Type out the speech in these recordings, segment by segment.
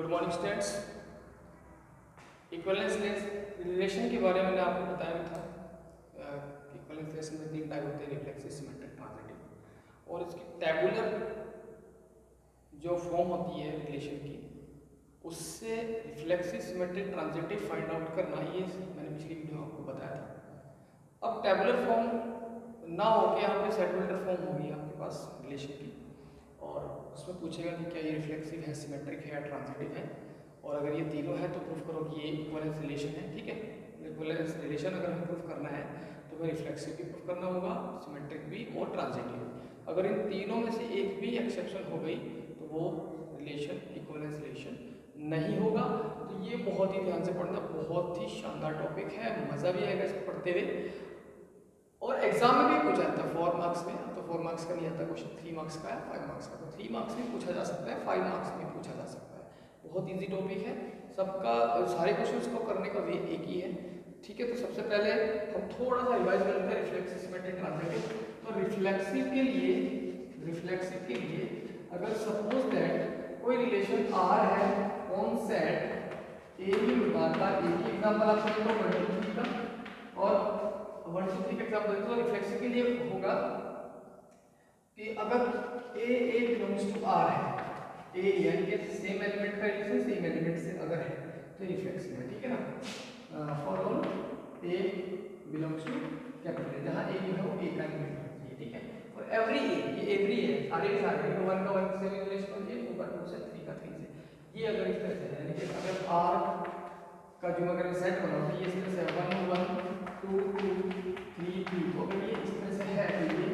Good morning students. Equivalence relation के बारे में मैंने आपको बताया था। इक्विवेलेंस रिलेशन में तीन टाइप होते हैं, रिफ्लेक्सिव, सिमेट्रिक, ट्रांजिटिव। और इसकी टैबुलर जो फॉर्म होती है रिलेशन की, उससे reflexive, symmetric, transitive find out करना, ये मैंने पिछली वीडियो में आपको बताया था। अब टैबुलर फॉर्म ना होकर यहाँ पे सेटबुलर फॉर्म होगी आपके पास रिलेशन की, और उसमें पूछेगा कि क्या ये रिफ्लेक्सिव है, सिमेट्रिक है या ट्रांजिटिव है। और अगर ये तीनों है तो प्रूफ करो कि ये इक्विवेलेंस रिलेशन है। ठीक है, इक्विवेलेंस रिलेशन अगर हमें प्रूफ करना है तो हमें रिफ्लेक्सिव भी प्रूफ करना होगा, सिमेट्रिक भी और ट्रांजिटिव भी। अगर इन तीनों में से एक भी एक्सेप्शन हो गई तो वो रिलेशन इक्विवेलेंस रिलेशन नहीं होगा। तो ये बहुत ही ध्यान से पढ़ना, बहुत ही शानदार टॉपिक है, मज़ा भी आएगा इसको पढ़ते हुए। और एग्जाम में भी पूछा जाता है 4 मार्क्स में, तो 4 मार्क्स का नहीं आता क्वेश्चन, 3 मार्क्स का है, 5 मार्क्स का। तो 3 मार्क्स में पूछा जा सकता है, 5 मार्क्स में पूछा जा सकता है। बहुत इजी टॉपिक है, सबका सारे क्वेश्चंस को करने का वे एक ही है। ठीक है, तो सबसे पहले हम थोड़ा सा रिवाइज करते हैं रिफ्लेक्सिव, सिमेट्रिक, ट्रांजिटिव। तो रिफ्लेक्सिव के लिए अगर सपोज दैट कोई रिलेशन आर है ऑन सेट ए में मिलता है, एक ही एग्जांपल आपको देता हूं 1 2 3 का, और 1 2 3 का एग्जांपल तो रिफ्लेक्सिव के लिए होगा कि अगर ए बिलोंग्स टू आर है, ए यानी कि सेम एलिमेंट का रिलेशन सेम एलिमेंट से अगर है तो रिफ्लेक्सिव है। ठीक है ना, for all A belongs to capital, जहां ए जो है वो ए का एलिमेंट है। ठीक है, और एवरी ए, ये एवरी है, सारे के सारे 1 का 1 से रिलेशन हो, ये 2 का 2 से, 3 का 3 से, ये अगर इस तरह से है, यानी कि अगर आर का जो अगर सेट बना तो ये इस तरह से 1 1 2 2 3 3, तो अगर ये इस तरह से है तो ये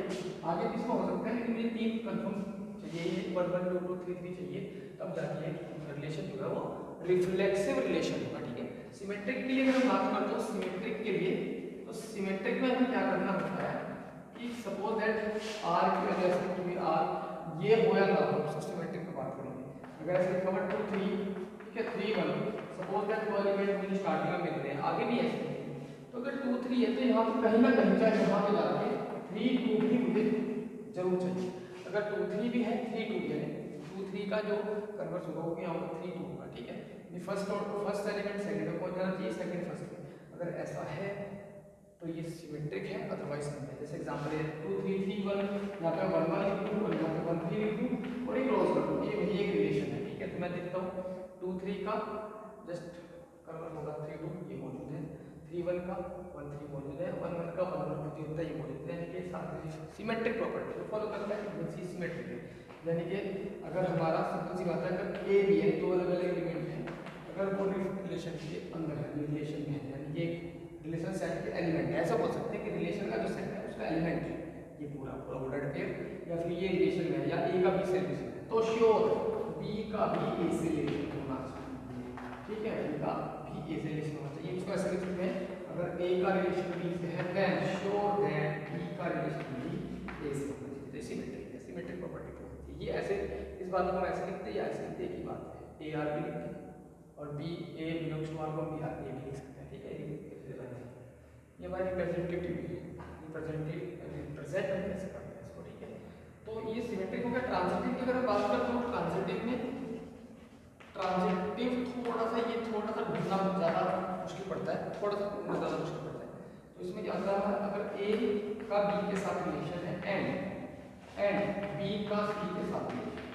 आगे किसको हो सकता है, लेकिन ये 3 कंफर्म चाहिए, ये 1 1 2 2 3 3 चाहिए, तब जाके रिलेशन जो है वो रिफ्लेक्सिव रिलेशन होगा। ठीक है, सिमेट्रिक के लिए अगर हम बात करते हो, सिमेट्रिक के लिए, तो सिमेट्रिक में हमें क्या करना होता है कि सपोज दैट आर की वजह से कोई आर ये हो या ना हो, उसको सिमेट्रिक में बात करेंगे। अगर ऐसे लिखा हुआ 2 3, ठीक है, 3 1, सपोज दैट वो एलिमेंट मुझे स्टार्टिंग में मिल रहे हैं, आगे भी ऐसे है, तो अगर 2 3 है तो यहाँ पे कहीं ना कहीं चाहे यहाँ पे जाके 3 2 भी मुझे जरूर चाहिए। अगर 2 3 भी है, 3 2 भी है, 2 3 का जो कन्वर्स होगा वो यहाँ पर 3 2 होगा। ठीक है, ये फर्स्ट एलिमेंट सेकंड में पहुंच जाना चाहिए, सेकंड फर्स्ट में। अगर ऐसा है तो ये सिमेट्रिक है, अदरवाइज नहीं है। जैसे एग्जांपल है 2 3 3 1, यहाँ पे 1 1 लिख दूं और यहाँ पे 1 3 लिख दूं और ये क्लोज कर दूं, ये वही एक रिलेशन है। ठीक है, तो मैं देखता हूँ 2 3 का जस्ट कन्वर्ट होगा 3 2, ये मौजूद है, 3 1 का 1 3 मौजूद है, 1 1 का 1 1 होता है, ये मौजूद है, यानी कि सारे सिमेट्रिक प्रॉपर्टी को फॉलो करता है कि बच्ची सिमेट्रिक है। यानी कि अगर हमारा सिंपल सी बात है, अगर ए बी है, दो अलग अलग एलिमेंट है, अगर वो रिलेशन के अंदर है, रिलेशन में है, यानी कि रिलेशन सेट के एलिमेंट है, ऐसा बोल सकते हैं कि रिलेशन का जो सेट है उसका एलिमेंट है ये पूरा ऑर्डर्ड पेयर, या फिर ये रिलेशन में है, या ए का बी से रिलेशन है, तो श्योर बी का भी ए से रिलेशन होना चाहिए। ठीक है, बी का भी ए से रिलेशन होना चाहिए। इसको ऐसे लिख सकते हैं, अगर ए का रिलेशन बी से है देन श्योर दैट बी का रिलेशन भी ए से होना चाहिए। तो सिमेट्रिक है, सिमेट्रिक प्रॉपर्टी को होती है। ये ऐसे, इस बात को हम ऐसे लिखते हैं या ऐसे लिखते हैं, एक ही बात है, ए आर भी लिखते हैं और B A belongs to R को बी आर ए भी लिख सकते हैं। ठीक है, ये हमारी रिप्रेजेंटेटिव रिप्रेजेंट हम कैसे करते हैं इसको। ठीक है, तो ये सिमेट्रिक हो गया। ट्रांजिटिव की अगर हम बात करते हो, ट्रांजिटिव थोड़ा सा, ये थोड़ा सा ढूंढना ज़्यादा मुश्किल पड़ता है, थोड़ा सा ढूंढना ज़्यादा मुश्किल पड़ता है। तो इसमें क्या होता है, अगर ए का बी के साथ रिलेशन है एंड बी का सी के साथ रिलेशन,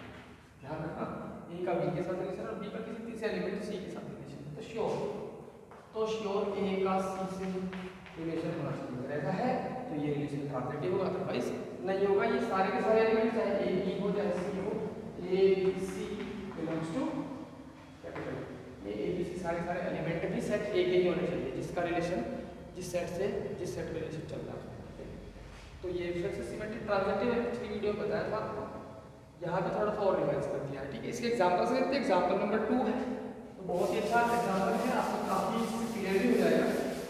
ध्यान रखना, ए का बी के साथ रिलेशन और बी का किसी तीसरे एलिमेंट सी के साथ रिलेशन, तो श्योर ए का सी से रिलेशन होना चाहिए। अगर ऐसा है तो ये रिलेशन ट्रांजिटिव होगा, अदरवाइज नहीं होगा। ये सारे के सारे एलिमेंट चाहे ए बी हो चाहे सी हो, A B C belongs to capital, ये ए बी सी सारे एलिमेंट भी सेट ए के ही होने चाहिए, जिसका रिलेशन जिस सेट का रिलेशन चल रहा है। तो ये रिफ्लेक्सिव, सिमेट्रिक, ट्रांजिटिव है, पिछली वीडियो में बताया था आपको, यहाँ पे थोड़ा सा और रिवाइज कर दिया है। ठीक है, इसके एग्जांपल से देखते हैं। एग्जांपल नंबर 2 है, तो बहुत ही अच्छा एग्जांपल है, आपको काफी क्लियर भी हो जाएगा।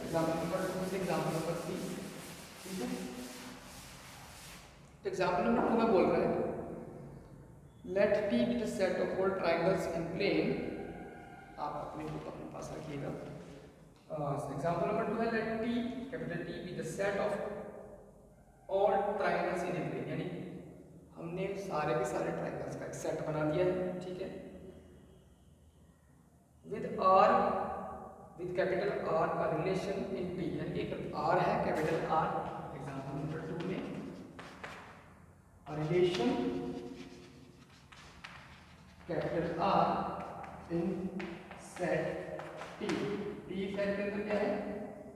एग्जांपल नंबर 2 से एग्जांपल नंबर 3। ठीक है, तो एग्जांपल नंबर 2 में बोल रहा है let T be the set of all triangles in plane. आप अपने बुक अपने पास रखिएगा। एग्जांपल नंबर 2 है let T capital T be the set of all triangles in a plane, यानी हमने सारे के सारे ट्रायंगल्स का एक सेट बना दिया है। ठीक है, with R, with capital R का रिलेशन इन टी, यानी एक आर है कैपिटल आर, एग्जाम्पल नंबर 2 में relation capital R in set T, T set के अंदर क्या है,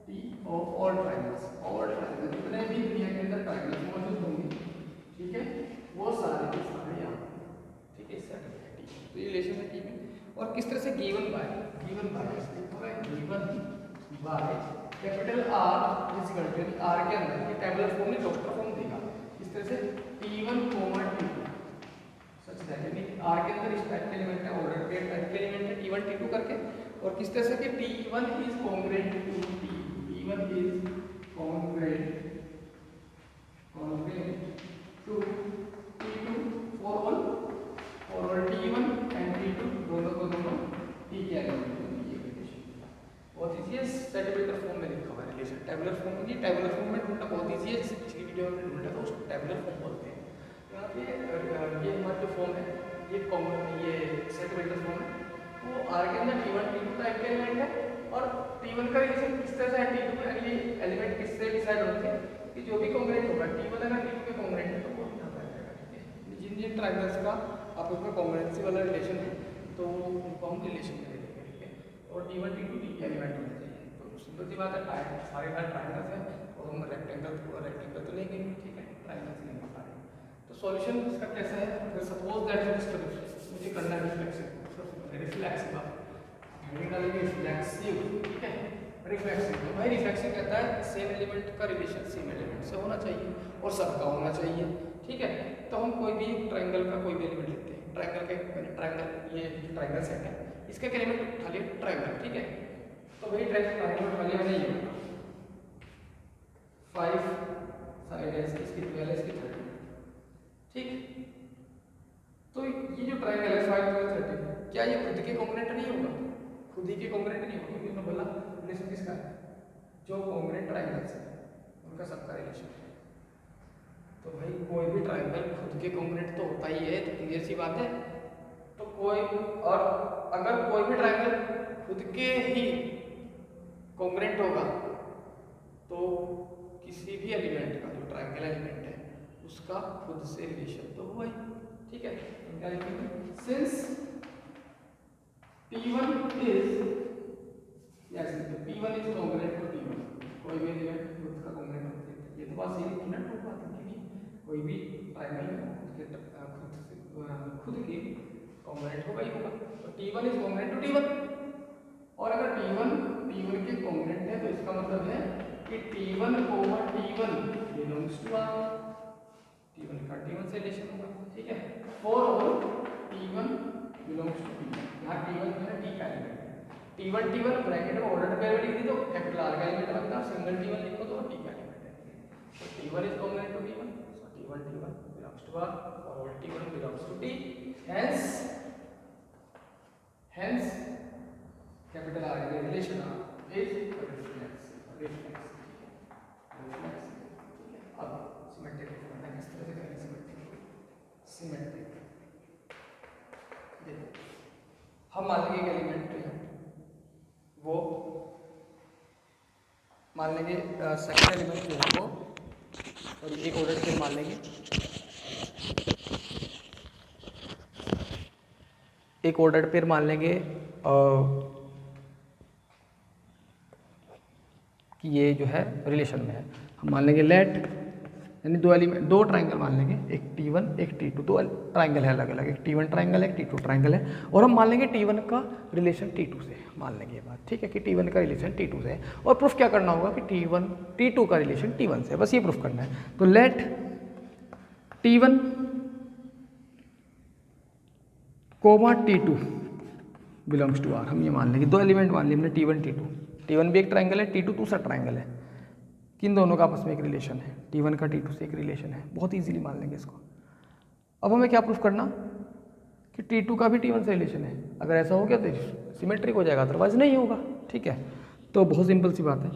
T of all triangles, all triangle जितने भी दुनिया के अंदर ट्रायंगल्स मौजूद होंगे, ठीक है, वो सारे के सारे यहाँ, ठीक है, सेट है टी, तो ये रिलेशन है टी में। और किस तरह से given by capital R is equal to, R के अंदर ये टेबुलर फॉर्म में डॉक्टर फॉर्म देगा इस तरह से T1, T2 सच दैट, यानी आर के अंदर इस टाइप के एलिमेंट है, ऑर्डर पेयर टाइप के एलिमेंट है T1 T2 करके, और किस तरह से कि T1 is congruent to T, T1 is congruent to T2 for all T1 and T2 दोनों को दोनों T के एलिमेंट है, ये रिलेशन बहुत इजी है, सेटेबल फॉर्म में लिखा हुआ है रिलेशन, टेबुलर फॉर्म में, टेबुलर फॉर्म में ढूंढना बहुत इजी है, पिछली वीडियो में ढूंढा था उसको टेबुलर फॉर्म बोलते हैं। यहाँ पे ये हमारा जो फॉर्म है, ये कॉमन, ये सेटेबल फॉर्म है, वो आर के अंदर T1 T2 टाइप के एलिमेंट है, और T1 का रिलेशन किस तरह से है T2, यानी ये एलिमेंट किससे डिसाइड होते हैं कि जो भी कॉन्ग्रुएंट होगा T1 अगर T2 के कॉन्ग्रुएंट है तो वो यहाँ पर आएगा, ठीक है, जिन जिन ट्रायंगल्स का आपस में कॉन्ग्रुएंसी वाला रिलेशन है तो उनको हम रिलेशन में देखेंगे, ठीक है, और T1 T2 T के एलिमेंट होने चाहिए, तो सिंपल सी बात है, सारे ट्रायंगल्स हैं और हम रेक्टेंगल तो लेंगे, ठीक है, ट्रायंगल्स लेंगे सारे। तो सॉल्यूशन इसका कैसा है, अगर सपोज दैट मुझे करना है रिफ्लेक्सिव, हेडिंग डालेंगे रिफ्लेक्सिव, ठीक है, रिफ्लेक्सिव, तो भाई रिफ्लेक्सिव कहता है सेम एलिमेंट का रिलेशन सेम एलिमेंट से होना चाहिए और सबका होना चाहिए, ठीक है, तो हम कोई भी ट्रायंगल का कोई भी एलिमेंट लेते हैं, ट्रायंगल ये ट्रायंगल सेट है, इसका एलिमेंट उठा लिया ट्रायंगल, ठीक है, तो भाई ट्रायंगल उठा लिया मैंने ये 5 साइड है इसकी 12 इसकी 13, ठीक, तो ये जो ट्रायंगल है 5 12 13, क्या ये खुद के कॉन्ग्रुएंट नहीं होगा, खुद ही के कॉन्ग्रुएंट नहीं होगा, क्योंकि बोला रिलेशन किसका है, जो कॉन्ग्रुएंट ट्रायंगल्स है उनका सबका रिलेशन है, तो भाई कोई भी ट्रायंगल खुद के कॉन्ग्रुएंट तो होता ही है, तो क्लियर सी बात है, तो कोई, और अगर कोई भी ट्रायंगल खुद के ही कॉन्ग्रुएंट होगा तो किसी भी एलिमेंट का, जो ट्रायंगल एलिमेंट है उसका खुद से रिलेशन तो हुआ ही, ठीक है, तो क्या लिखेंगे, since T1 is, yes P1 is congruent to T1, कोई भी एलिमेंट खुद का कॉन्ग्रुएंट होता है, ये तो बात सही लिखी ना, टू बात लिखी, कोई भी ट्रायंगल खुद के कॉन्ग्रुएंट होगा ही होगा, तो T1 is congruent to T1, और अगर T1 के कॉन्ग्रुएंट है तो इसका मतलब है कि T1 belongs to R, T1 का T1 से रिलेशन होगा, ठीक है, for all T1 belongs to T1, यहाँ T1 जो है T का एलिमेंट है, T1 ब्रैकेट में ऑर्डर पेयर लिख दी तो कैपिटल R का एलिमेंट बनता है, सिंगल T1 लिखो तो T का एलिमेंट है, तो T1 is congruent to T1, so T1 belongs to R, और all T1 belongs to T, hence capital R का रिलेशन इज रिफ्लेक्सिव, अब सिमेट्रिक फॉर्म किस तरह से करेंगे, सिमेट्रिक, देखो हम मान लेंगे एक एलिमेंट है, वो मान लेंगे सेकंड एलिमेंट जो है वो, और एक ऑर्डर पे मान लेंगे, एक ऑर्डर पेयर मान लेंगे कि ये जो है रिलेशन में है, हम मान लेंगे लेट, यानी दो ट्रायंगल मान लेंगे, एक T1 एक T2, दो ट्रायंगल है अलग अलग, एक T1 ट्रायंगल है एक T2 ट्रायंगल है, और हम मान लेंगे T1 का रिलेशन T2 से, मान लेंगे ये बात, ठीक है, कि T1 का रिलेशन T2 से है, और प्रूफ क्या करना होगा कि T2 का रिलेशन T1 से, बस ये प्रूफ करना है, तो let T1 comma T2 belongs to R, हम ये मान लेंगे, दो एलिमेंट मान लिए हमने T1 T2, T1 भी एक ट्रायंगल है, T2 दूसरा ट्रायंगल है, किन दोनों का आपस में एक रिलेशन है, T1 का T2 से एक रिलेशन है, बहुत इजीली मान लेंगे इसको। अब हमें क्या प्रूफ करना कि T2 का भी T1 से रिलेशन है, अगर ऐसा हो गया तो सिमेट्रिक हो जाएगा, अदरवाइज नहीं होगा, ठीक है, तो बहुत सिंपल सी बात है,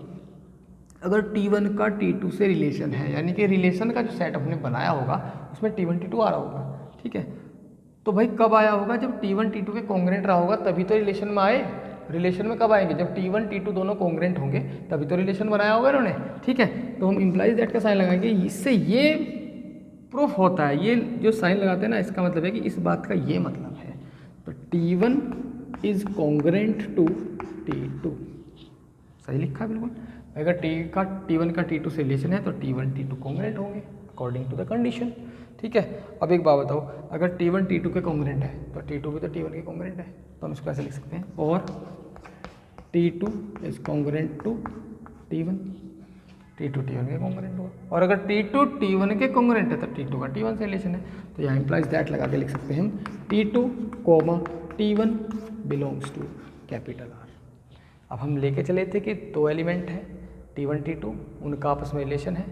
अगर T1 का T2 से रिलेशन है, यानी कि रिलेशन का जो सेट हमने बनाया होगा उसमें T1 T2 आ रहा होगा, ठीक है, तो भाई कब आया होगा, जब T1 T2 के कॉन्ग्रुएंट रहा होगा तभी तो रिलेशन में आए, रिलेशन में कब आएंगे? जब T1 T2 दोनों कॉन्ग्रेंट होंगे तभी तो रिलेशन बनाया होगा इन्होंने, ठीक है। तो हम इम्प्लाइज दैट का साइन लगाएंगे, इससे ये प्रूफ होता है, ये जो साइन लगाते हैं ना इसका मतलब है कि इस बात का ये मतलब है। तो T1 is congruent to T2, सही लिखा है बिल्कुल। अगर T1 का T2 से रिलेशन है तो T1 T2 कॉन्ग्रेंट होंगे अकॉर्डिंग टू द कंडीशन, ठीक है। अब एक बात बताओ, अगर T1 T2 के कॉन्ग्रेंट है तो T2 भी तो T1 के कॉन्ग्रेंट है, तो हम इसको ऐसे लिख सकते हैं, और T2 is congruent to T1, T2 T1 के कॉन्ग्रेंट होगा। और अगर T2 T1 के कॉन्ग्रेंट है तो T2 का T1 से रिलेशन है, तो यहाँ इम्प्लाइज दैट लगा के लिख सकते हैं हम T2, T1 belongs to capital R। अब हम लेके चले थे कि दो एलिमेंट हैं T1 T2, उनका आपस में रिलेशन है,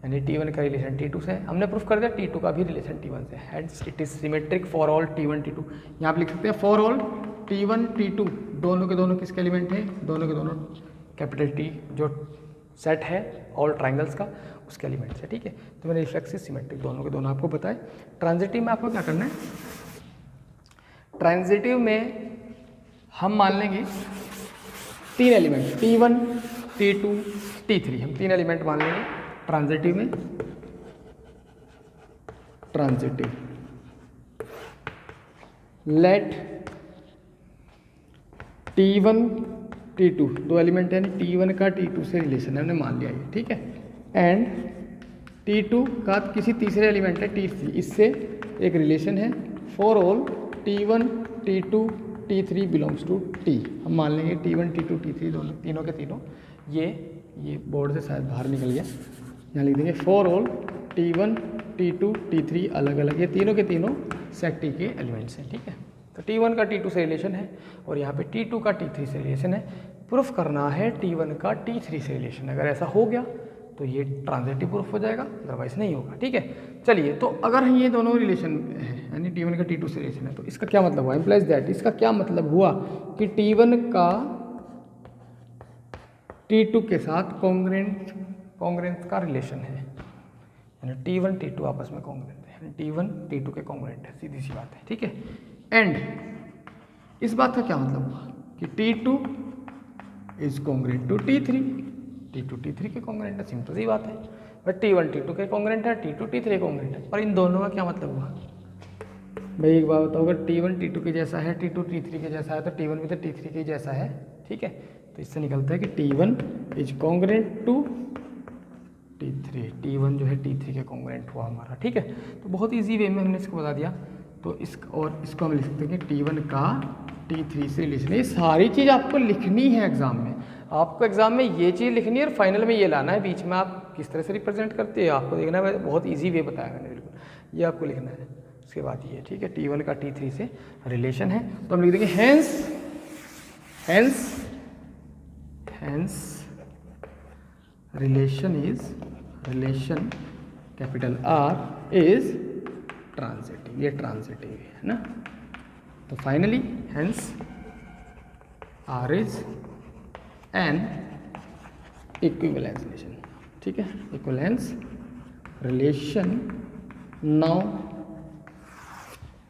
यानी T1 का रिलेशन T2 से है। हमने प्रूफ कर दिया T2 का भी रिलेशन T1 से, hence it is symmetric for all T1 T2। यहाँ आप लिख सकते हैं फॉर ऑल T1 T2, दोनों के दोनों किसके एलिमेंट हैं? दोनों के दोनों कैपिटल T जो सेट है ऑल ट्राइंगल्स का, उसके एलिमेंट्स है, ठीक है। तो मैंने रिफ्लेक्सिव सिमेट्रिक दोनों के दोनों आपको बताए। ट्रांजिटिव में आपको क्या करना है? ट्रांजिटिव में हम मान लेंगे तीन एलिमेंट T1 T2 T3, हम तीन एलिमेंट मान लेंगे ट्रांजिटिव में। ट्रांजिटिव लेट T1 T2 दो एलिमेंट है, T1 का T2 से रिलेशन है, हमने मान लिया ये, ठीक है। एंड T2 का किसी तीसरे एलिमेंट है T3, इससे एक रिलेशन है for all T1 T2 T3 belongs to T। हम मान लेंगे T1 T2 T3 दोनों तीनों के तीनों, ये बोर्ड से शायद बाहर निकल गया, यहाँ लिख देंगे for all T1 T2 T3 अलग अलग, ये तीनों के तीनों सेट T के एलिमेंट्स हैं, ठीक है। तो T1 का T2 से रिलेशन है और यहाँ पे T2 का T3 से रिलेशन है। प्रूफ करना है T1 का T3 से रिलेशन, अगर ऐसा हो गया तो ये ट्रांजिटिव प्रूफ हो जाएगा, अदरवाइज नहीं होगा, ठीक है। चलिए, तो अगर ये दोनों रिलेशन है यानी T1 का T2 से रिलेशन है, तो इसका क्या मतलब हुआ? इम्प्लाइज दैट, इसका क्या मतलब हुआ कि T1 का T2 के साथ कॉन्ग्रेंट का रिलेशन है, यानी T1 T2 आपस में कॉन्ग्रेंट है, यानी T1 T2 के कॉन्ग्रेंट है, सीधी सी बात है, ठीक है। एंड इस बात का क्या मतलब हुआ कि T2 is congruent to T3, T2 T3 के कॉन्ग्रेंट है, सिंपल सी बात है। बट T1 T2 के कॉन्ग्रेंट है, T2 T3 कॉन्ग्रेंट है, और इन दोनों का क्या मतलब हुआ भाई? एक बात बताओ, अगर T1 T2 के जैसा है, T2 T3 के जैसा है, तो T1 भी तो T3 के जैसा है, ठीक है। तो इससे निकलता है कि T1 is congruent to T3, T1 जो है T3 के कॉन्ग्रेंट हुआ हमारा, ठीक है। तो बहुत ईजी वे में हमने इसको बता दिया। तो इसको हम लिख सकते हैं कि T1 का T3 से रिलेशन है। ये सारी चीज़ आपको लिखनी है एग्जाम में, आपको एग्जाम में ये चीज़ लिखनी है और फाइनल में ये लाना है। बीच में आप किस तरह से रिप्रेजेंट करते हैं आपको देखना है, बहुत ईजी वे बताया मैंने, बिल्कुल ये आपको लिखना है। उसके बाद ये, ठीक है, T1 का T3 से रिलेशन है, तो हम लिख देंगे hence relation capital R is transitive, ये ट्रांजिटिव है ना। तो finally hence R is an equivalence relation, ठीक है, equivalence relation. Now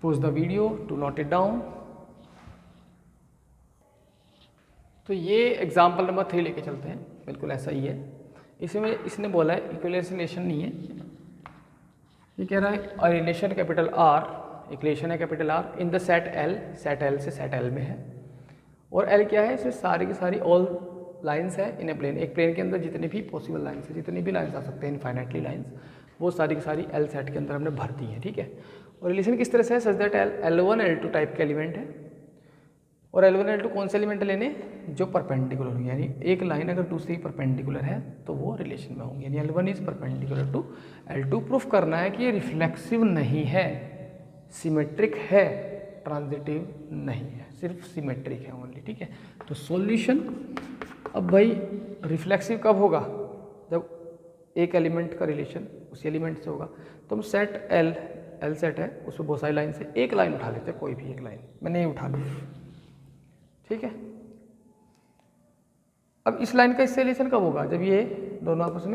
pause the video to note it down। तो ये एग्जाम्पल नंबर 3 लेके चलते हैं, बिल्कुल ऐसा ही है। इसमें इसने बोला है इक्विवेलेंस रिलेशन नहीं है, ये कह रहा है अ रिलेशन कैपिटल R, एक रिलेशन है capital R in the set L, set L से सेट L में है। और L क्या है? इसमें सारी की सारी ऑल लाइंस है इन ए प्लेन, एक प्लेन के अंदर जितनी भी पॉसिबल लाइंस है, जितनी भी लाइंस आ सकते हैं इनफाइनाइटली लाइंस, वो सारी की सारी L सेट के अंदर हमने भर दी है, ठीक है। और रिलेशन किस तरह से है? Such that L1 L2 type के एलिमेंट है, और L1 L2 कौन से एलिमेंट लेने? जो परपेंडिकुलर होंगे, यानी एक लाइन अगर दूसरी परपेंडिकुलर है तो वो रिलेशन में होंगे, यानी L1 is perpendicular to L2। Proof करना है कि ये रिफ्लेक्सिव नहीं है, सिमेट्रिक है, ट्रांजिटिव नहीं है, सिर्फ सिमेट्रिक है ओनली, ठीक है। तो सॉल्यूशन, अब भाई रिफ्लेक्सिव कब होगा? जब एक एलिमेंट का रिलेशन उसी एलिमेंट से होगा। तो हम सेट L सेट है, उसमें बहुत सारी लाइन से एक लाइन उठा लेते हैं, कोई भी एक लाइन, मैंने ये उठा ली, ठीक है। अब इस लाइन का इससे रिलेशन कब होगा? जब ये दोनों आपस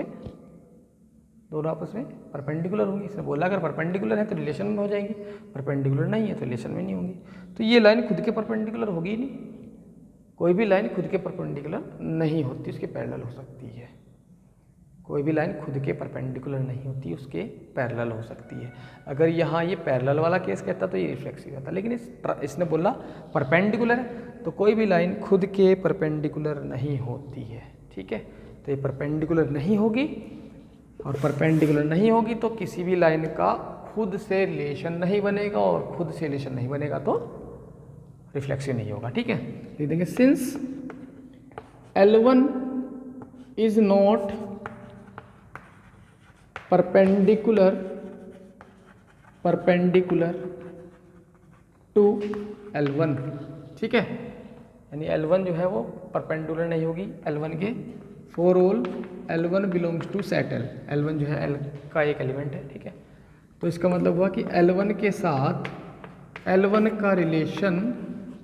में परपेंडिकुलर होंगी। इसने बोला अगर परपेंडिकुलर है तो रिलेशन में हो जाएंगी, परपेंडिकुलर नहीं है तो रिलेशन में नहीं होंगी। तो ये लाइन खुद के परपेंडिकुलर होगी ही नहीं, कोई भी लाइन खुद के परपेंडिकुलर नहीं होती, उसके पैरेलल हो सकती है। कोई भी लाइन खुद के परपेंडिकुलर नहीं होती, उसके पैरेलल हो सकती है। अगर यहाँ ये पैरेलल वाला केस कहता तो ये रिफ्लेक्सिव रहता, लेकिन इसने बोला परपेंडिकुलर है, तो कोई भी लाइन खुद के परपेंडिकुलर नहीं होती है। ठीक है, तो ये परपेंडिकुलर नहीं होगी, और परपेंडिकुलर नहीं होगी तो किसी भी लाइन का खुद से रिलेशन नहीं बनेगा, और खुद से रिलेशन नहीं बनेगा तो रिफ्लेक्सिव नहीं होगा। ठीक है, लिख देंगे since L1 is not perpendicular to L1। ठीक है, यानी L1 जो है वो परपेंडिकुलर नहीं होगी L1 के, for all L1 belongs to set L। L1 जो है L का एक एलिमेंट है। ठीक है, तो इसका मतलब हुआ कि L1 के साथ L1 का रिलेशन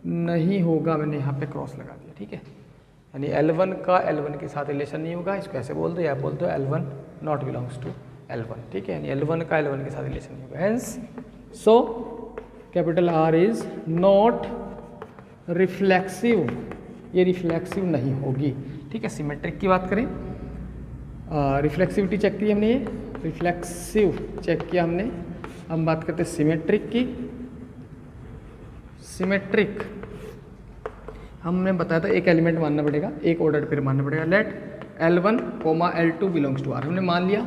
नहीं होगा। मैंने यहाँ पे क्रॉस लगा दिया। ठीक है, यानी L1 का L1 के साथ रिलेशन नहीं होगा। इसको ऐसे बोल दो, या बोल दो L1 not belongs to L1। ठीक है, यानी L1 का L1 के साथ रिलेशन नहीं होगा। Hence so capital R is not reflexive, ये रिफ्लेक्सिव नहीं होगी। ठीक है, सिमेट्रिक की बात करें, रिफ्लेक्सिविटी चेक की हमने, ये रिफ्लेक्सिव चेक किया हमने। हम बात करते हैं सिमेट्रिक की। सिमेट्रिक हमने बताया था एक एलिमेंट मानना पड़ेगा, एक ऑर्डर पेयर मानना पड़ेगा। Let L1, L2 belongs to R। हमने मान लिया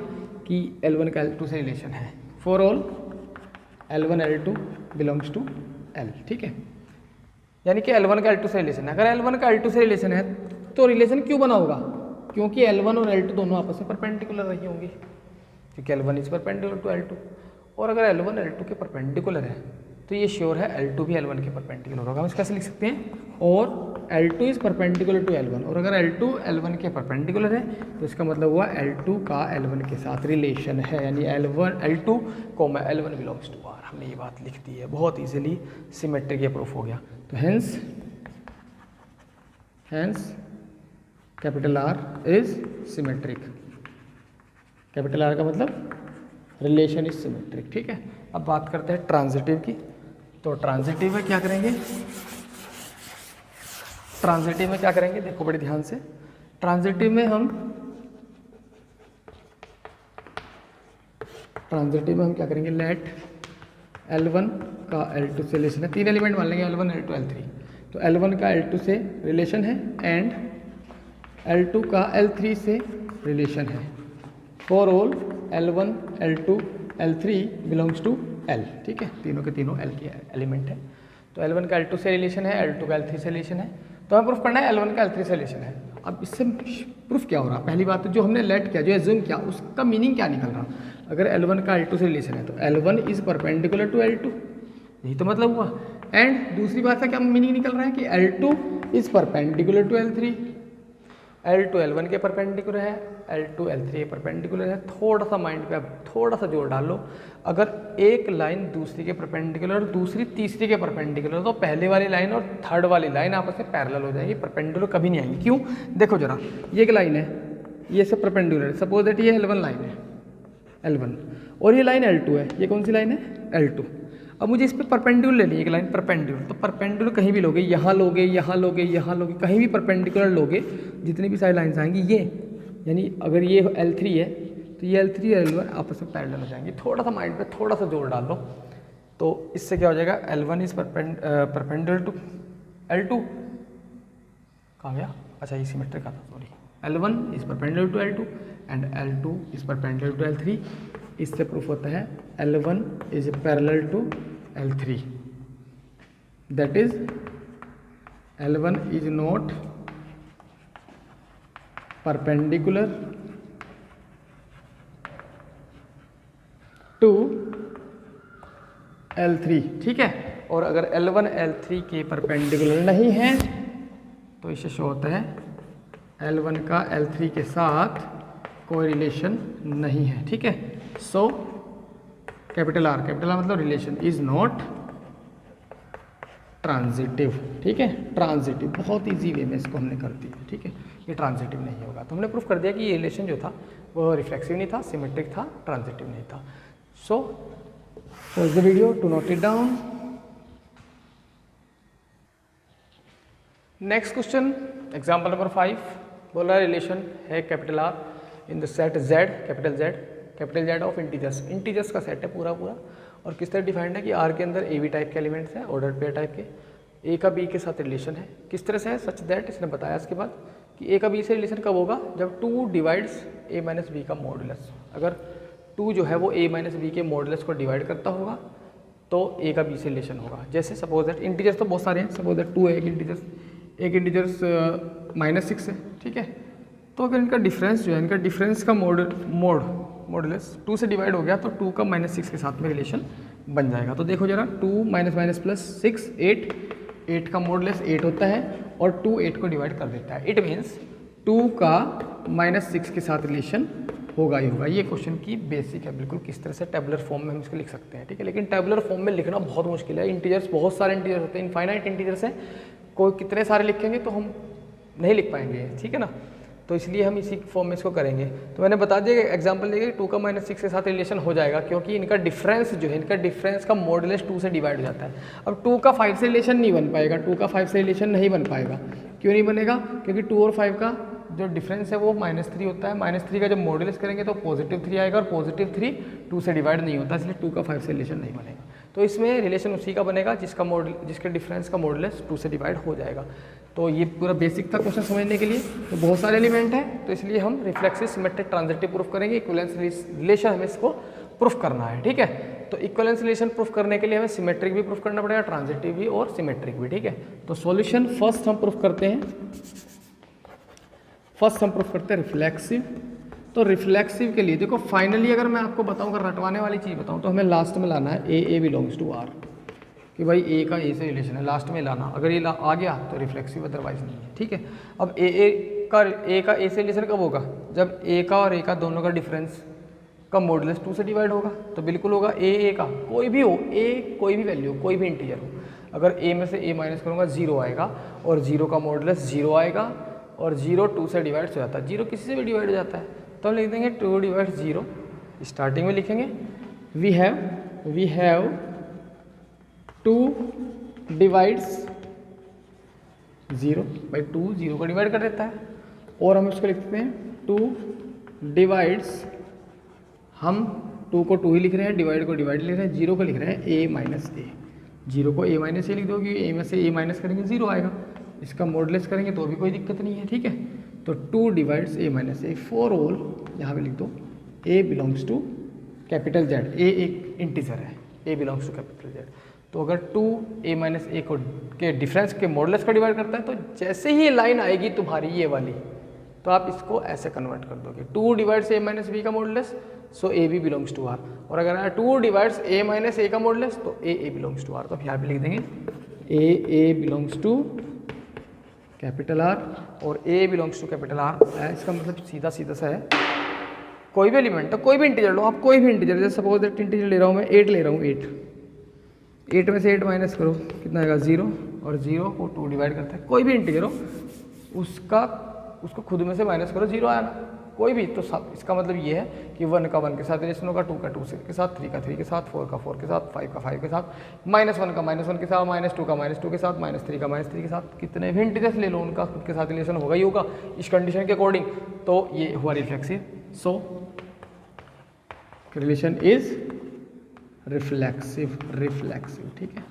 कि L1 का L2 से रिलेशन है। For all L1 L2 belongs to L। ठीक है, यानी कि L1 का L2 से रिलेशन है। अगर L1 का L2 से रिलेशन है तो रिलेशन क्यों बना होगा? क्योंकि L1 और L2 दोनों आपस में परपेंडिकुलर रही होंगी, क्योंकि L1 is perpendicular to L2। और अगर L1 L2 के परपेंडिकुलर है तो ये श्योर है L2 भी L1 के परपेंडिकुलर होगा। हम इसको कैसे लिख सकते हैं? और L2 is perpendicular to L1। और अगर L2 L1 के परपेंडिकुलर है तो इसका मतलब हुआ L2 का L1 के साथ रिलेशन है, यानी L2 L1 belongs to R। हमने ये बात लिख दी है, बहुत इजीली सिमेट्रिक ये प्रूफ हो गया। तो hence capital R is symmetric. Capital R का मतलब रिलेशन इज सिमेट्रिक। ठीक है, अब बात करते हैं ट्रांजिटिव की। तो ट्रांजिटिव में क्या करेंगे? ट्रांजिटिव में क्या करेंगे देखो बड़े ध्यान से। ट्रांजिटिव में हम क्या करेंगे? लेट L1 का L2 से रिलेशन है, तीन एलिमेंट मान लेंगे L1 L2 L3। तो L1 का L2 से रिलेशन है एंड L2 का L3 से रिलेशन है। For all L1 L2 L3 belongs to L। ठीक है, तीनों के तीनों L के एलिमेंट है। तो L1 का L2 से रिलेशन है, L2 का L3 से रिलेशन है, तो हमें प्रूफ करना है L1 का L3 से रिलेशन है। अब इससे प्रूफ क्या हो रहा? पहली बात तो जो हमने लेट किया, जो एज्यूम किया, उसका मीनिंग क्या निकल रहा? अगर L1 का L2 से रिलेशन है तो L1 is perpendicular to L2, यही तो मतलब हुआ। एंड दूसरी बात है क्या मीनिंग निकल रहा है कि L2 is perpendicular to L3। L2 L1 के परपेंडिकुलर है, L2 L3 के परपेंडिकुलर है। थोड़ा सा माइंड पे अब थोड़ा सा जोर डाल लो। अगर एक लाइन दूसरी के परपेंडिकुलर, दूसरी तीसरी के परपेंडिकुलर, तो पहले वाली लाइन और थर्ड वाली लाइन आपस में पैरेलल हो जाएगी, परपेंडिकुलर कभी नहीं आएंगी। क्यों? देखो जरा, ये एक लाइन है, ये सब परपेंडिकुलर है। सपोज दैट ये L1 लाइन है, L1, और ये लाइन L2 है। ये कौन सी लाइन है? L2। अब मुझे इस पर परपेंडिकुलर लेनी है, एक लाइन परपेंडिकुलर। तो परपेंडिकुलर कहीं भी लोगे, यहाँ लोगे, यहाँ लोगे, यहाँ लोगे, कहीं भी परपेंडिकुलर लोगे, जितनी भी सारी लाइन्स आएंगी ये, यानी अगर ये L3 है तो ये L3 और L1 आपस में पैरेलल हो जाएंगी। थोड़ा सा माइंड पे थोड़ा सा जोर डाल लो, तो इससे क्या हो जाएगा? L1 is perpendicular to L2। कहाँ गया? अच्छा, ये सिमेट्रिक का था, sorry. L1 is perpendicular to L2 and L2 is perpendicular to L3। इससे प्रूफ होता है L1 is parallel to L3, that is L1 is not perpendicular to L3। ठीक है, और अगर L1 L3 के परपेंडिकुलर नहीं है तो इसे शो होता है L1 का L3 के साथ कोई रिलेशन नहीं है। ठीक है, सो कैपिटल R मतलब रिलेशन इज नॉट ट्रांजिटिव। ठीक है, ट्रांजिटिव बहुत इजी वे में इसको हमने कर दिया। ठीक है, ये ट्रांजिटिव नहीं होगा। तो हमने प्रूफ कर दिया कि ये रिलेशन जो था वो रिफ्लेक्सिव नहीं था, सिमेट्रिक था, ट्रांजिटिव नहीं था। So pause the video to note it down. Next question example number 5 बोल रहा है रिलेशन है capital R in the set Z capital Z of integers का सेट है पूरा और किस तरह डिफाइंड है कि आर के अंदर ए बी टाइप के एलिमेंट्स हैं ऑर्डर पेयर टाइप के, ए का बी के साथ रिलेशन है किस तरह से है सच दैट इसने बताया इसके बाद कि ए का बी से रिलेशन कब होगा जब 2 डिवाइड्स ए माइनस बी का मॉडुलस, अगर 2 जो है वो ए माइनस बी के मॉडुलस को डिवाइड करता होगा तो ए का बी से रिलेशन होगा। जैसे सपोज दैट इंटीजर्स तो बहुत सारे हैं, सपोज दैट 2 है एक इंटीजर्स -6 है, ठीक है। तो अगर इनका डिफरेंस जो है इनका डिफरेंस का मॉडुलस 2 से डिवाइड हो गया तो 2 का -6 के साथ में रिलेशन बन जाएगा। तो देखो जरा 2 माइनस प्लस 6 8 का मॉडुलस 8 होता है और 2 8 को डिवाइड कर देता है। इट मीन्स 2 का -6 के साथ रिलेशन होगा ही होगा। ये क्वेश्चन की बेसिक है बिल्कुल, किस तरह से टेबुलर फॉर्म में हम इसको लिख सकते हैं, ठीक है। लेकिन टेबुलर फॉर्म में लिखना बहुत मुश्किल है, इंटीजर्स बहुत सारे इंटीजर्स होते हैं, इनफाइनाइट इंटीजर्स हैं, कोई कितने सारे लिखेंगे तो हम नहीं लिख पाएंगे, ठीक है ना। तो इसलिए हम इसी फॉर्म में इसको करेंगे। तो मैंने बता दिया एग्जांपल देंगे 2 का -6 के साथ रिलेशन हो जाएगा क्योंकि इनका डिफरेंस जो है इनका डिफरेंस का मॉडुलस 2 से डिवाइड हो जाता है। अब 2 का 5 से रिलेशन नहीं बन पाएगा, 2 का 5 से रिलेशन नहीं बन पाएगा। क्यों नहीं बनेगा? क्योंकि 2 और 5 का जो डिफरेंस है वो -3 होता है, -3 का जब मॉडुलस करेंगे तो +3 आएगा और +3 2 से डिवाइड नहीं होता, इसलिए 2 का 5 से रिलेशन नहीं बनेगा। तो इसमें रिलेशन उसी का बनेगा जिसके डिफरेंस का मॉडुलस 2 से डिवाइड हो जाएगा। तो ये पूरा बेसिक था क्वेश्चन समझने के लिए। तो बहुत सारे एलिमेंट हैं तो इसलिए हम रिफ्लेक्सिव सिमेट्रिक ट्रांजिटिव प्रूफ करेंगे, इक्विवेलेंस रिलेशन हमें इसको प्रूफ करना है, ठीक है। तो इक्विवेलेंस रिलेशन प्रूफ करने के लिए हमें सिमेट्रिक भी प्रूफ करना पड़ेगा, ट्रांजिटिव भी और सिमेट्रिक भी, ठीक है। तो सॉल्यूशन फर्स्ट हम प्रूफ करते हैं, रिफ्लेक्सिव। तो रिफ्लेक्सिव के लिए देखो फाइनली अगर मैं आपको बताऊं, अगर रटवाने वाली चीज़ बताऊं तो हमें लास्ट में लाना है ए बिलोंग्स टू आर, कि भाई ए का ए से रिलेशन है, लास्ट में लाना। अगर ये आ गया तो रिफ्लेक्सिव, अदरवाइज नहीं है, ठीक है। अब ए का ए से रिलेशन कब होगा? जब ए का और ए का दोनों का डिफरेंस का मॉडुलस 2 से डिवाइड होगा, तो बिल्कुल होगा ए का कोई भी हो, ए कोई भी वैल्यू कोई भी इंटीजर हो, अगर ए में से ए माइनस करूँगा 0 आएगा और 0 का मॉडुलस 0 आएगा और 0 2 से डिवाइड हो जाता है, 0 किसी से भी डिवाइड हो जाता है, तो हम लिख देंगे 2 डिवाइड 0। स्टार्टिंग में लिखेंगे वी हैव 2 डिवाइड्स 0 बाई 2, 0 को डिवाइड कर देता है। और हम इसको लिखते हैं 2 डिवाइड्स, हम 2 को 2 ही लिख रहे हैं, डिवाइड को डिवाइड लिख रहे हैं, 0 को लिख रहे हैं a माइनस ए, 0 को a माइनस ए लिख दो, क्योंकि a में से a माइनस करेंगे 0 आएगा, इसका मॉडुलस करेंगे तो भी कोई दिक्कत नहीं है, ठीक है। तो 2 divides a minus A for all, यहाँ पे लिख दो a belongs to capital Z, a एक इंटीजर है, a belongs to capital Z. तो अगर 2 a माइनस ए को के डिफरेंस के मॉडुलस का डिवाइड करता है, तो जैसे ही ये लाइन आएगी तुम्हारी ये वाली, तो आप इसको ऐसे कन्वर्ट कर दोगे 2 डिवाइड्स a माइनस बी का modulus, so A B belongs to R. और अगर 2 डिवाइड्स a माइनस ए का मॉडुलस, तो ए बिलोंग्स टू आर। तो यहाँ पे लिख देंगे ए बिलोंग्स टू कैपिटल आर और ए बिलोंग्स टू कैपिटल आर। इसका मतलब सीधा सा है, कोई भी एलिमेंट है, कोई भी इंटीजर लो आप, कोई भी इंटीजर, जैसे सपोज दैट इंटीजर ले रहा हूँ मैं 8 ले रहा हूँ, 8 में से 8 माइनस करो कितना आएगा 0, और 0 को 2 डिवाइड करता है, कोई भी इंटीजर हो उसको खुद में से माइनस करो, 0 आया ना, कोई भी। तो इसका मतलब ये है कि 1 का 1 के साथ रिलेशन होगा, 2 का 2 के साथ, 3 का 3 के साथ, 4 का 4 के साथ, 5 का 5 के साथ, -1 का -1 के साथ, -2 का -2 के साथ, -3 का -3 के साथ, कितने भी इंटीजर्स ले लो उनका खुद के साथ रिलेशन होगा ही होगा इस कंडीशन के अकॉर्डिंग। तो ये हुआ reflexive. So relation is reflexive, ठीक है,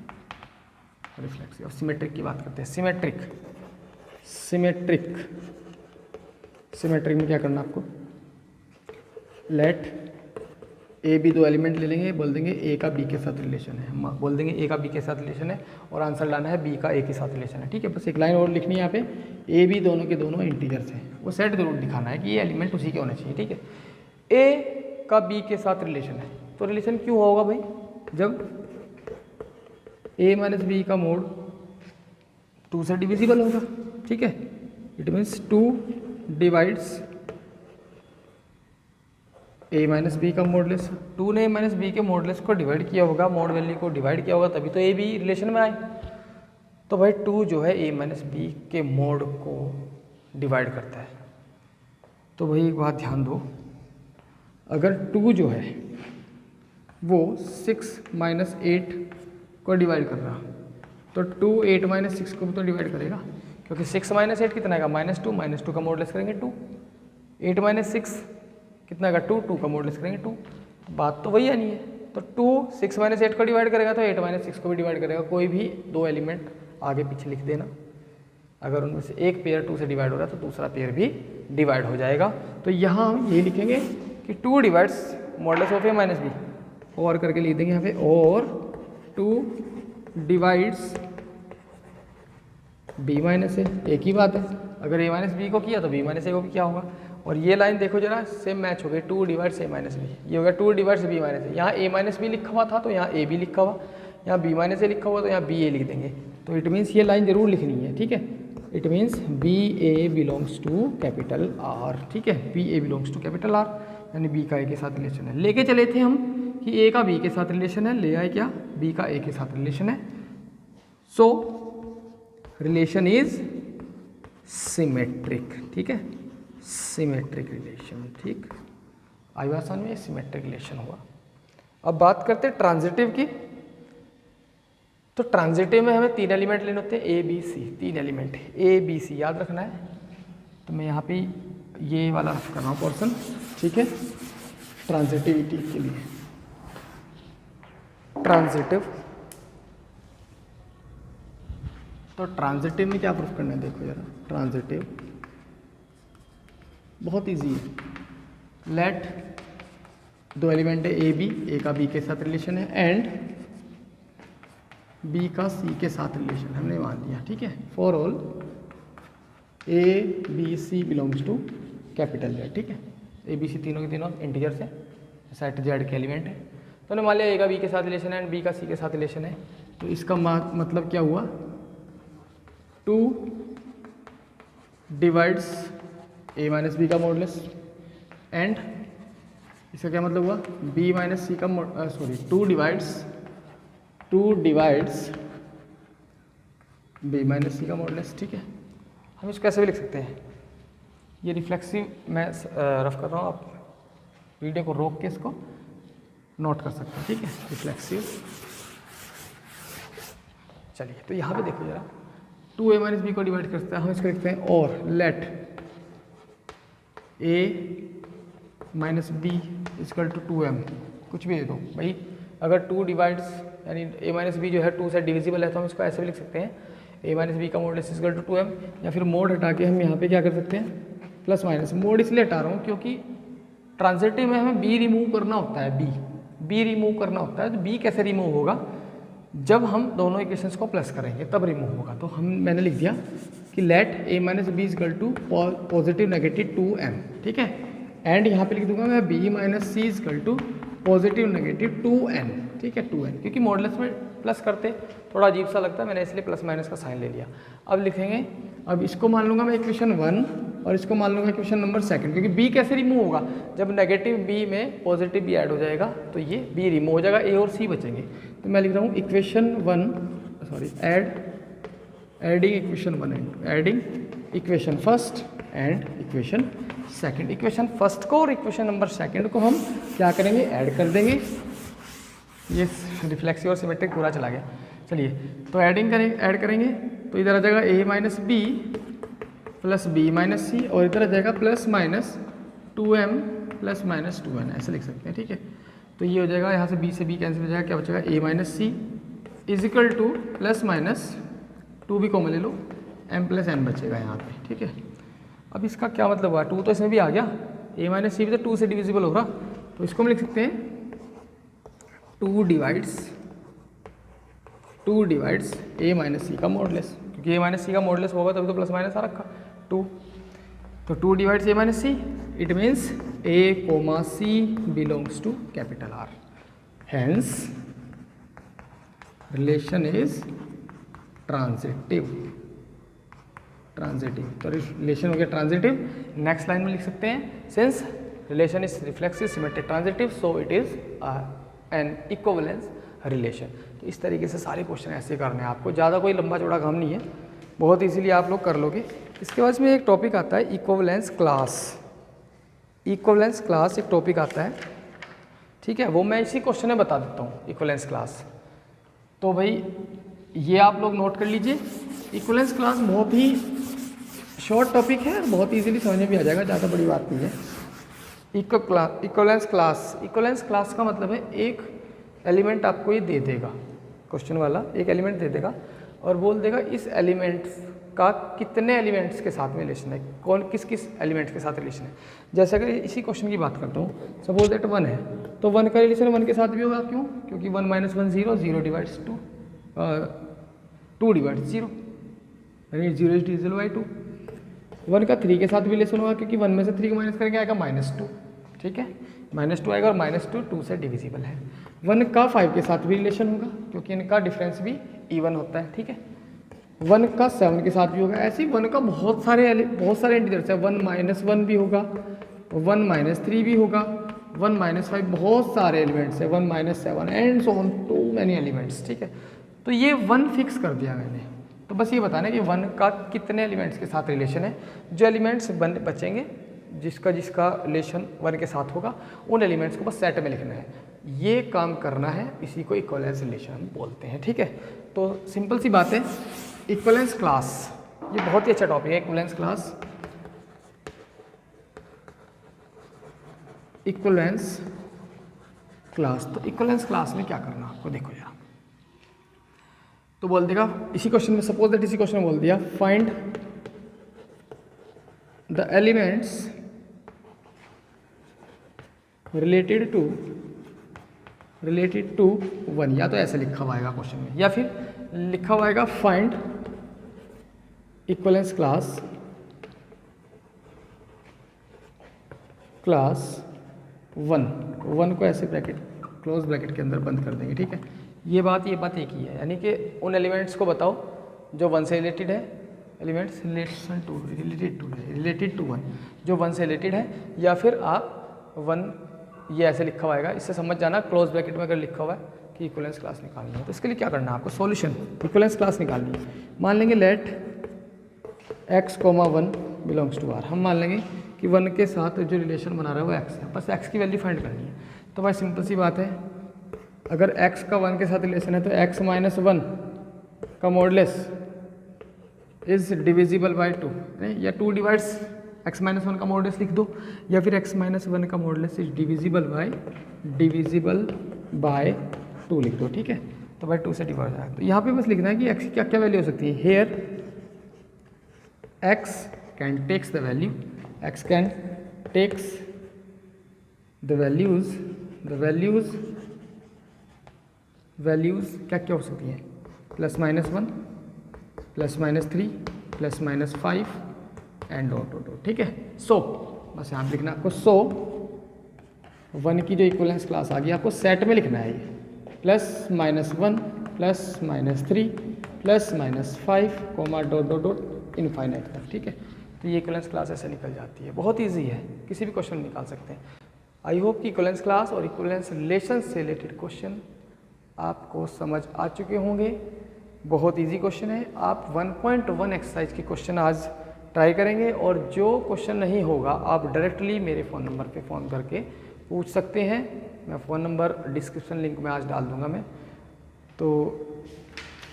रिफ्लेक्सिव। अब सिमेट्रिक की बात करते हैं। सिमेट्रिक में क्या करना आपको, लेट ए बी, 2 एलिमेंट ले लेंगे, बोल देंगे ए का बी के साथ रिलेशन है, बोल देंगे ए का बी के साथ रिलेशन है, और आंसर लाना है बी का ए के साथ रिलेशन है, ठीक है। बस एक लाइन और लिखनी है यहाँ पे, ए बी दोनों के दोनों इंटीजर्स हैं, वो सेट जरूर दिखाना है कि ये एलिमेंट उसी के होने चाहिए, ठीक है। ए का बी के साथ रिलेशन है, तो रिलेशन क्यों होगा भाई? जब ए माइनस बी का मोड 2 से डिविजिबल होगा, ठीक है। It means 2 divides A minus B का मॉडुलस, 2 ने ए माइनस बी के मॉडुलस को डिवाइड किया होगा, मॉड वैल्यू को डिवाइड किया होगा, तभी तो ए बी रिलेशन में आए। तो भाई 2 जो है ए माइनस बी के मोड को डिवाइड करता है। तो भाई एक बात ध्यान दो, अगर 2 जो है वो 6 - 8 को डिवाइड कर रहा, तो 2 8 - 6 को भी तो डिवाइड करेगा, क्योंकि 6 माइनस 8 कितना आएगा -2, -2 का मॉडुलस करेंगे 2, 8 माइनस 6 कितना आएगा 2, 2 का मॉडुलस करेंगे 2। बात तो वही आनी है। तो 2 6 माइनस 8 को डिवाइड करेगा तो 8 माइनस 6 को भी डिवाइड करेगा। कोई भी दो एलिमेंट आगे पीछे लिख देना, अगर उनमें से एक पेयर 2 से डिवाइड हो रहा है तो दूसरा पेयर भी डिवाइड हो जाएगा। तो यहाँ हम ये लिखेंगे कि 2 divides modulus of a minus B, और करके लिख देंगे यहाँ पे, और 2 डिवाइड्स b माइनस ए। एक ही बात है, अगर a माइनस बी को किया तो b माइनस ए को भी क्या होगा। और ये लाइन देखो जरा, सेम मैच हो गई, 2 डिवाइड्स a माइनस बी, ये हो गया 2 डिवाइड्स b माइनस ए। यहाँ a माइनस बी लिखा हुआ था तो यहाँ a भी लिखा हुआ, यहाँ b माइनस ए लिखा हुआ तो यहाँ b a लिख देंगे। तो इट मीन्स ये लाइन जरूर लिखनी है, ठीक है। It means B A belongs to capital R, ठीक है, B A belongs to capital R, यानी बी का ए के साथ रिलेशन है। लेके चले थे हम कि ए का बी के साथ रिलेशन है, ले आए क्या, बी का ए के साथ रिलेशन है। सो रिलेशन इज सिमेट्रिक, ठीक है, सिमेट्रिक रिलेशन, ठीक, आई बात समझ में, सिमेट्रिक रिलेशन हुआ। अब बात करते हैं ट्रांजिटिव की। तो ट्रांजिटिव में हमें 3 एलिमेंट लेने होते हैं, ए बी सी, 3 एलिमेंट है, ए बी सी याद रखना है। तो मैं यहाँ पे ये वाला रख कर रहा हूँ पोर्शन, ठीक है, ट्रांजिटिविटी के लिए। ट्रांजिटिव, तो ट्रांजिटिव में क्या प्रूफ करना है, देखो जरा, ट्रांजिटिव बहुत इजी है। लेट 2 एलिमेंट है ए बी, ए का बी के साथ रिलेशन है, एंड बी का सी के साथ रिलेशन हमने मान लिया, ठीक है। For all A B C belongs to capital Z, ठीक है, ए बी सी तीनों के तीनों इंटीजर्स है, सेट जेड के एलिमेंट है। तो हमने मान लिया ए का बी के साथ रिलेशन है एंड बी का सी के साथ रिलेशन है। तो इसका मतलब क्या हुआ, 2 डिवाइड्स ए माइनस बी का मॉडुलस, एंड इसका क्या मतलब हुआ, बी माइनस सी का 2 डिवाइड्स बी माइनस सी का मॉडुलस, ठीक है। हम इसको कैसे भी लिख सकते हैं, ये रिफ्लेक्सिव मैं रफ कर रहा हूँ, आप वीडियो को रोक के इसको नोट कर सकते हैं, ठीक है, रिफ्लेक्सिव। चलिए तो यहाँ पे देखो जरा, 2a माइनस बी को डिवाइड कर सकते हैं, हम इसको लिखते हैं और let a minus B equal to 2m, कुछ भी दे दो भाई। अगर 2 डिवाइड्स यानी a माइनस बी जो है 2 से डिविजिबल है तो हम इसको ऐसे भी लिख सकते हैं, a माइनस बी का मॉडुलस इक्वल टू 2m, या फिर मोड हटा के हम यहाँ पे क्या कर सकते हैं, प्लस माइनस। मोड इसलिए हटा रहा हूँ क्योंकि ट्रांजिटिव में हमें b रिमूव करना होता है, b रिमूव करना होता है। तो b कैसे रिमूव होगा, जब हम दोनों इक्वेशंस को प्लस करेंगे तब रिमूव होगा। तो मैंने लिख दिया कि let a minus B equal to positive negative 2m, ठीक है, एंड यहाँ पे लिख दूंगा मैं b minus C equal to positive negative 2n, ठीक है, 2n, क्योंकि मॉडुलस में प्लस करते थोड़ा अजीब सा लगता है, मैंने इसलिए प्लस माइनस का साइन ले लिया। अब लिखेंगे, अब इसको मान लूँगा मैं इक्वेशन 1 और इसको मान लूँगा इक्वेशन नंबर 2, क्योंकि b कैसे रिमूव होगा, जब नेगेटिव b में पॉजिटिव b ऐड हो जाएगा तो ये b रिमूव हो जाएगा, a और c बचेंगे। तो मैं लिख रहा हूँ equation 1 sorry adding equation 1 adding equation first and equation second. Equation first को और इक्वेशन नंबर 2 को हम क्या करेंगे, ऐड कर देंगे। ये रिफ्लेक्सिव और सिमेट्रिक पूरा चला गया। चलिए तो ऐड करेंगे तो इधर आ जाएगा a minus B plus B minus C, और इधर आ जाएगा plus minus 2m plus minus 2n, ऐसे लिख सकते हैं, ठीक है। तो ये हो जाएगा, यहाँ से b से b कैंसिल हो जाएगा, क्या बचेगा, a minus C equal to plus minus 2 भी कॉमन ले लो, m प्लस n बचेगा यहाँ पे, ठीक है। अब इसका क्या मतलब हुआ, 2 तो इसमें भी आ गया, a माइनस सी भी तो 2 से डिविजिबल होगा, तो इसको हम लिख सकते हैं 2 डिवाइड्स a माइनस सी का मॉडुलस, क्योंकि a माइनस सी का मॉडुलस होगा तभी तो प्लस माइनस आ रखा 2। तो 2 divides a minus C, it means a comma C belongs to capital R, hence relation is transitive. तो रिलेशन हो गया ट्रांजिटिव। नेक्स्ट लाइन में लिख सकते हैं, since relation is reflexive symmetric transitive so it is an equivalence relation. तो इस तरीके से सारे क्वेश्चन ऐसे करने हैं आपको, ज़्यादा कोई लंबा चौड़ा काम नहीं है, बहुत इजीली आप लोग कर लोगे। इसके बाद में एक टॉपिक आता है इक्विवेलेंस क्लास। इक्विवेलेंस क्लास एक टॉपिक आता है, ठीक है, वो मैं इसी क्वेश्चन में बता देता हूँ। इक्विवेलेंस क्लास तो भाई ये आप लोग नोट कर लीजिए। इक्विवेलेंस क्लास बहुत ही शॉर्ट टॉपिक है, बहुत इजीली समझ में भी आ जाएगा, ज़्यादा बड़ी बात नहीं है। इक्विवेलेंस क्लास का मतलब है एक एलिमेंट आपको ये दे देगा, क्वेश्चन वाला एक एलिमेंट दे देगा और बोल देगा इस एलिमेंट्स का कितने एलिमेंट्स के साथ में रिलेशन है, कौन किस किस एलिमेंट्स के साथ रिलेशन है। जैसे अगर इसी क्वेश्चन की बात करता हूँ, सपोज दैट 1 है, तो 1 का रिलेशन 1 के साथ भी होगा। क्यों? क्योंकि 1 - 1 0, 0 डिवाइड्स 2, 2 डिवाइड्स 0, यानी 0 इज डिविजिबल बाई 2। 1 का 3 के साथ भी रिलेशन होगा, क्योंकि 1 में से 3 को माइनस करके आएगा -2, ठीक है, -2 आएगा और -2 2 से डिविजिबल है। 1 का 5 के साथ भी रिलेशन होगा, क्योंकि इनका डिफरेंस भी इवन होता है, ठीक है। 1 का 7 के साथ भी होगा। ऐसे ही 1 का बहुत सारे इंटीजर्स है, 1 - 1 भी होगा, 1 - 3 भी होगा, 1 - 5, बहुत सारे एलिमेंट्स है, 1 - 7 and so on, too many elements, ठीक है। तो ये 1 फिक्स कर दिया मैंने। तो बस ये बताना है कि 1 का कितने एलिमेंट्स के साथ रिलेशन है। जो एलिमेंट्स बचेंगे, जिसका रिलेशन 1 के साथ होगा, उन एलिमेंट्स को बस सेट में लिखना है। ये काम करना है, इसी को इक्विवेलेंस रिलेशन बोलते हैं, ठीक है। तो सिंपल सी बात है, इक्विवेलेंस क्लास ये बहुत ही अच्छा टॉपिक है। Equivalence class, equivalence class. तो इक्विवेलेंस क्लास में क्या करना आपको, देखो यार, तो बोल देगा इसी क्वेश्चन में, सपोज दैट इसी क्वेश्चन में बोल दिया find the elements related to 1, या तो ऐसे लिखा हुआ आएगा क्वेश्चन में, या फिर लिखा हुआ आएगा फाइंड इक्विवेलेंस क्लास 1 को ऐसे ब्रैकेट, क्लोज ब्रैकेट के अंदर बंद कर देंगे, ठीक है। ये बात एक ही है, यानी कि उन एलिमेंट्स को बताओ जो 1 से रिलेटेड है, एलिमेंट्स रिलेटेड टू 1 जो 1 से रिलेटेड है, या फिर आप 1 ये ऐसे लिखा हुआ आएगा, इससे समझ जाना क्लोज ब्रैकेट में अगर लिखा हुआ है कि इक्विवेलेंस क्लास निकालनी है। तो इसके लिए क्या करना है आपको, सॉल्यूशन, इक्विवेलेंस क्लास निकालनी है। मान लेंगे let x, 1 belongs to r। हम मान लेंगे कि 1 के साथ जो रिलेशन बना रहा है वो x है, बस x की वैल्यू फाइंड करनी है। तो भाई सिंपल सी बात है, अगर x का 1 के साथ रिलेशन है तो x - 1 का मॉडुलस इज डिविजिबल बाय 2, या 2 डिवाइड्स x - 1 का मॉडुलस लिख दो, या फिर x - 1 का मॉडुलस इज डिविजिबल बाय 2 लिख दो, ठीक है। तो भाई 2 से डिवाइड हो जाएगा। तो यहाँ पे बस लिखना है कि x की क्या क्या वैल्यू हो सकती है। Here x can takes the value, x can takes the values क्या क्या हो सकती हैं, +-1, +-3, +-5 एंड डॉट, ठीक है। सो बस यहाँ लिखना आपको, 1 की जो इक्विवेलेंस क्लास आ गई आपको सेट में लिखना है, ये +-1, +-3, +-5 डॉट इनफाइनाइट तक, ठीक है। तो ये इक्विवेलेंस क्लास ऐसे निकल जाती है, बहुत ईजी है, किसी भी क्वेश्चन में निकाल सकते हैं। आई होप कि इक्विवेलेंस क्लास और इक्विवेलेंस रिलेशन से रिलेटेड क्वेश्चन आपको समझ आ चुके होंगे। बहुत इजी क्वेश्चन है। आप 1.1 एक्सरसाइज के क्वेश्चन आज ट्राई करेंगे, और जो क्वेश्चन नहीं होगा आप डायरेक्टली मेरे फ़ोन नंबर पे फ़ोन करके पूछ सकते हैं। मैं फ़ोन नंबर डिस्क्रिप्शन लिंक में आज डाल दूंगा मैं। तो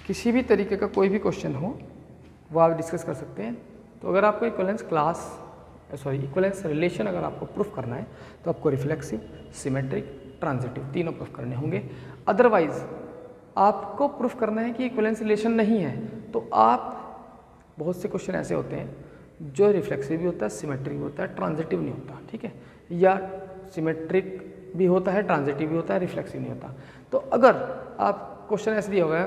किसी भी तरीके का कोई भी क्वेश्चन हो वो आप डिस्कस कर सकते हैं। तो अगर आपको इक्विवेलेंस रिलेशन अगर आपको प्रूफ करना है तो आपको रिफ्लेक्सिव, सिमेट्रिक, ट्रांजिटिव तीनों प्रूफ करने होंगे। अदरवाइज आपको प्रूफ करना है कि इक्विवेलेंस रिलेशन नहीं है, तो आप बहुत से क्वेश्चन ऐसे होते हैं जो रिफ्लेक्सिव भी होता है, सिमेट्रिक भी होता है, ट्रांजिटिव नहीं होता, ठीक है, या सिमेट्रिक भी होता है, ट्रांजिटिव भी होता है, रिफ्लेक्सिव नहीं होता। तो अगर आप क्वेश्चन ऐसे दिया हुआ है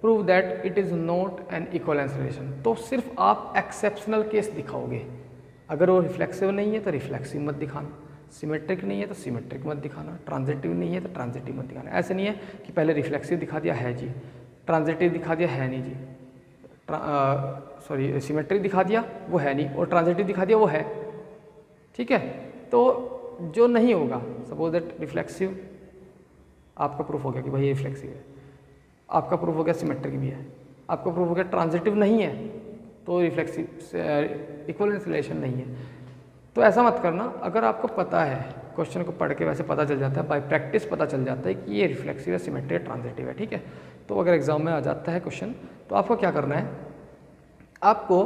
prove that it is not an equivalence relation, तो सिर्फ आप एक्सेप्शनल केस दिखाओगे। अगर वो रिफ्लेक्सिव नहीं है तो रिफ्लेक्सिव मत दिखाना, सिमेट्रिक नहीं है तो सिमेट्रिक मत दिखाना, ट्रांजिटिव नहीं है तो ट्रांजिटिव मत दिखाना। ऐसे नहीं है कि पहले रिफ्लेक्सिव दिखा दिया है जी, ट्रांजिटिव दिखा दिया है नहीं जी, सिमेट्रिक दिखा दिया वो है नहीं, और ट्रांजिटिव दिखा दिया वो है, ठीक है। तो जो नहीं होगा, सपोज दैट रिफ्लेक्सिव आपका प्रूफ हो गया कि भाई ये रिफ्लेक्सिव है, आपका प्रूफ हो गया सिमेट्रिक भी है, आपका प्रूफ हो गया ट्रांजिटिव नहीं है, तो रिफ्लेक्सिव इक्विवेलेंस रिलेशन नहीं है। तो ऐसा मत करना। अगर आपको पता है, क्वेश्चन को पढ़ के वैसे पता चल जाता है, बाय प्रैक्टिस पता चल जाता है कि ये रिफ्लेक्सिव है, सिमेट्रिक है, ट्रांजिटिव है, ठीक है। तो अगर एग्ज़ाम में आ जाता है क्वेश्चन तो आपको क्या करना है, आपको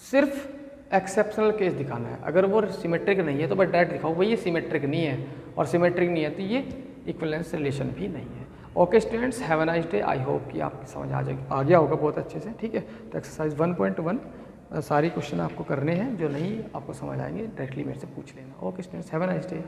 सिर्फ एक्सेप्शनल केस दिखाना है। अगर वो सिमेट्रिक नहीं है तो बस डायरेक्ट दिखाओ भाई ये सिमेट्रिक नहीं है, और सिमेट्रिक नहीं है तो ये इक्विवेलेंस रिलेशन भी नहीं है। Okay students, have a nice day. I hope कि आपकी समझ आ गया होगा बहुत अच्छे से, ठीक है। तो एक्सरसाइज 1.1 सारी क्वेश्चन आपको करने हैं, जो नहीं आपको समझ आएंगे डायरेक्टली मेरे से पूछ लेना। Okay students, have a nice day.